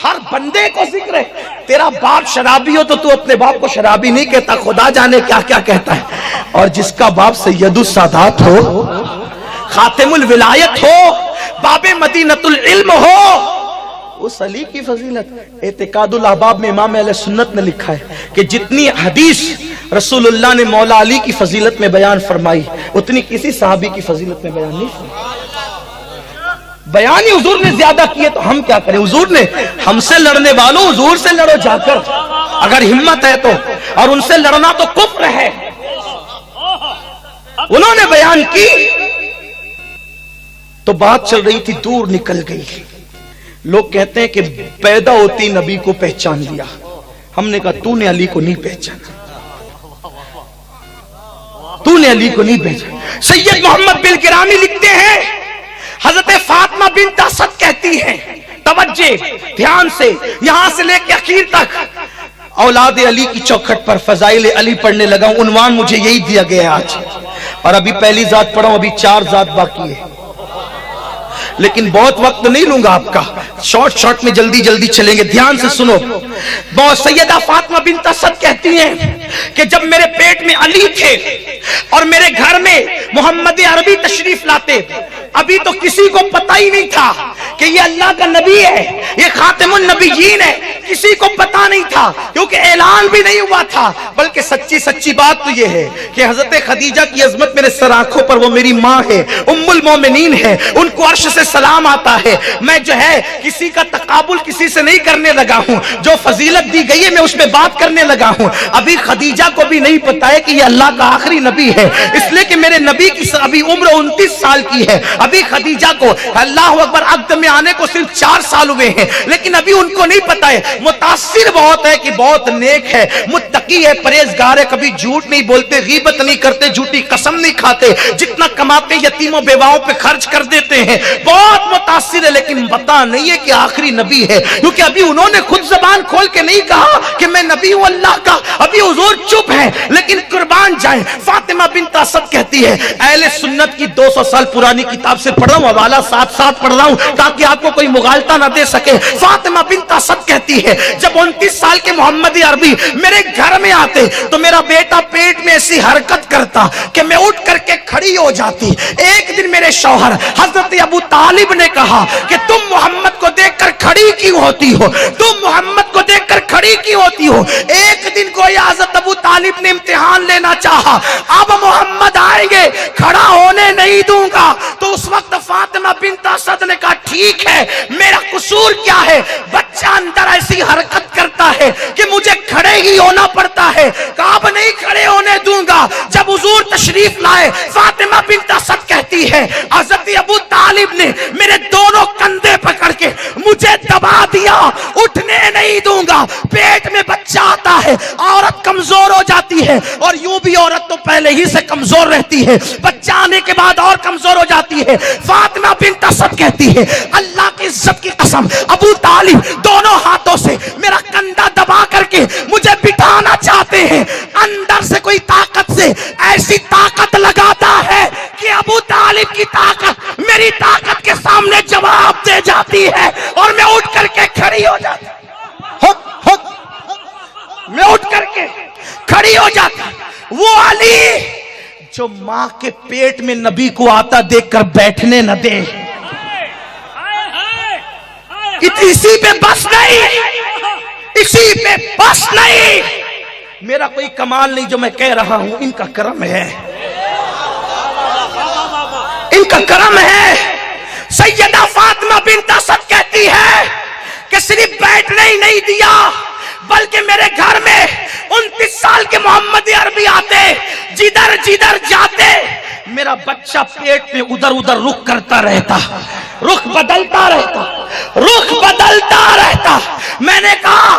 ہر بندے کو ذکر ہے. تیرا باپ شرابی ہو تو تو اپنے باپ کو شرابی نہیں کہتا, خدا جانے کیا کیا کہتا ہے. اور جس کا باپ سید السادات ہو, خاتم الولایت ہو, باب مدینۃ العلم ہو, اس علی کی فضیلت. اعتقاد الاحباب میں امام اہل سنت نے لکھا ہے کہ جتنی حدیث رسول اللہ نے مولا علی کی فضیلت میں بیان فرمائی اتنی کسی صحابی کی فضیلت میں بیان نہیں فرمائی. بیان ہی حضور نے زیادہ کیے تو ہم کیا کریں. حضور نے ہم سے لڑنے والوں حضور سے لڑو جا کر, اگر ہمت ہے تو, اور ان سے لڑنا تو کفر ہے. انہوں نے بیان کی تو بات چل رہی تھی, دور نکل گئی. لوگ کہتے ہیں کہ پیدا ہوتی نبی کو پہچان لیا. ہم نے کہا تو نے علی کو نہیں پہچانا, تو نے علی کو نہیں پہچانا. سید محمد بن گرامی لکھتے ہیں حضرت فاطمہ بنت اسد کہتی ہیں, توجہ دھیان سے, یہاں سے لے کے اخیر تک اولاد علی کی چوکھٹ پر فضائل علی پڑھنے لگا ہوں. عنوان مجھے یہی دیا گیا ہے آج, اور ابھی پہلی ذات پڑھا ہوں, ابھی 4 ذات باقی ہے, لیکن بہت وقت نہیں لوں گا آپ کا, شارٹ میں جلدی جلدی چلیں گے. دھیان سے سنو. سیدہ فاطمہ بنت اسد کہتی ہیں کہ جب میرے پیٹ میں علی تھے اور میرے گھر میں محمد عربی تشریف لاتے, ابھی تو کسی کو پتہ ہی نہیں تھا کہ یہ اللہ کا نبی ہے, یہ خاتم النبیین ہے. کسی کو پتہ نہیں تھا کیونکہ اعلان بھی نہیں ہوا تھا. بلکہ سچی بات تو یہ ہے کہ حضرت خدیجہ کی عظمت میرے سر آنکھوں پر, وہ میری ماں ہے, ام المومنین ہے, ان کو عرش سے سلام آتا ہے. میں جو ہے کسی کا تقابل کسی سے نہیں کرنے لگا ہوں, جو فضیلت دی گئی ہے میں اس میں بات کرنے لگا ہوں. ابھی خدیجہ کو بھی نہیں پتا ہے کہ یہ اللہ کا آخری نبی ہے, اس لیے کہ میرے نبی کی ابھی عمر 29 سال کی ہے. ابھی خدیجہ کو اللہ اکبر عقد میں آنے کو صرف 4 سال ہوئے ہیں, لیکن ابھی ان کو نہیں پتا ہے. متاثر بہت ہے کہ بہت نیک ہے, متقی ہے, پرہیزگار ہے, کبھی جھوٹ نہیں بولتے, غیبت نہیں کرتے, جھوٹی قسم نہیں کھاتے, جتنا کماتے یتیموں بیواؤں پہ خرچ کر دیتے ہیں. بہت متاثر ہے, لیکن پتا نہیں ہے کہ آخری نبی ہے, کیونکہ ابھی انہوں نے خود زبان کھول کے نہیں کہا کہ میں نبی ہوں اللہ کا. ابھی حضور چپ ہے, لیکن قربان جائیں. فاطمہ بنت اسد کہتی ہے, اہل سنت کی 200 سال پرانی کتاب سے پڑھ رہا ہوں, حوالہ ساتھ پڑھ رہا ہوں تاکہ آپ کو کوئی مغالطہ نہ دے سکے. فاطمہ بنت اسد کہتی ہے جب 29 سال کے محمد عربی میرے گھر میں آتے تو میرا بیٹا پیٹ میں ایسی حرکت کرتا کہ میں اٹھ کر کے کھڑی ہو جاتی. ایک دن میرے شوہر حضرت ابو طالب نے کہا کہ تم محمد کو دیکھ کر کھڑی کیوں ہوتی ہو, تم محمد کو دیکھ کر کھڑی کیوں ہوتی ہو. ایک دن کو حضرت ابو طالب نے امتحان لینا چاہا, اب محمد آئیں گے کھڑا ہونے نہیں دوں گا. تو اس وقت فاطمہ بنت اسد نے کہا ٹھیک ہے, میرا قصور کیا ہے, بچہ اندر ایسی حرکت کرتا ہے کہ مجھے کھڑے ہی ہونا پڑتا ہے. کہا اب نہیں کھڑے ہونے دوں گا. جب حضور تشریف لائے, فاطمہ بنت اسد کہتی ہے حضرت ابو طالب نے میرے دونوں کندھے پکڑ کے مجھے دبا دیا, اٹھنے نہیں دوں گا. پیٹ میں بچہ آتا ہے, عورت کمزور ہو جاتی ہے, اور یوں بھی عورت تو پہلے ہی سے کمزور رہتی ہے, بچہ آنے کے بعد اور کمزور ہو جاتی ہے. فاطمہ بنت اسد کہتی ہے اللہ کی عزت کی قسم, ابو طالب دونوں ہاتھوں سے میرا کندھا دبا کر کے مجھے بٹھانا چاہتے ہیں. اندر سے کوئی طاقت سے ایسی طاقت لگاتا ہے کہ ابو طالب کی طاقت میری طاقت کے سامنے جواب دے جاتی ہے, اور میں اٹھ کر کے کھڑی ہو جاتی, میں اٹھ کر کے کھڑی ہو جاتی. وہ علی جو ماں کے پیٹ میں نبی کو آتا دیکھ کر بیٹھنے نہ دے, اسی پہ بس نہیں, اسی پہ بس نہیں. میرا کوئی کمال نہیں جو میں کہہ رہا ہوں, ان کا کرم ہے, ان کا کرم ہے. سیدہ فاطمہ بنت اسد کہتی ہے کہ صرف بیٹھنے ہی نہیں دیا, بلکہ میرے گھر میں 29 سال کے محمد عربی آتے, جدھر جدھر جاتے میرا بچہ پیٹ میں ادھر رخ کرتا رہتا, رخ بدلتا رہتا, رخ بدلتا رہتا. میں نے کہا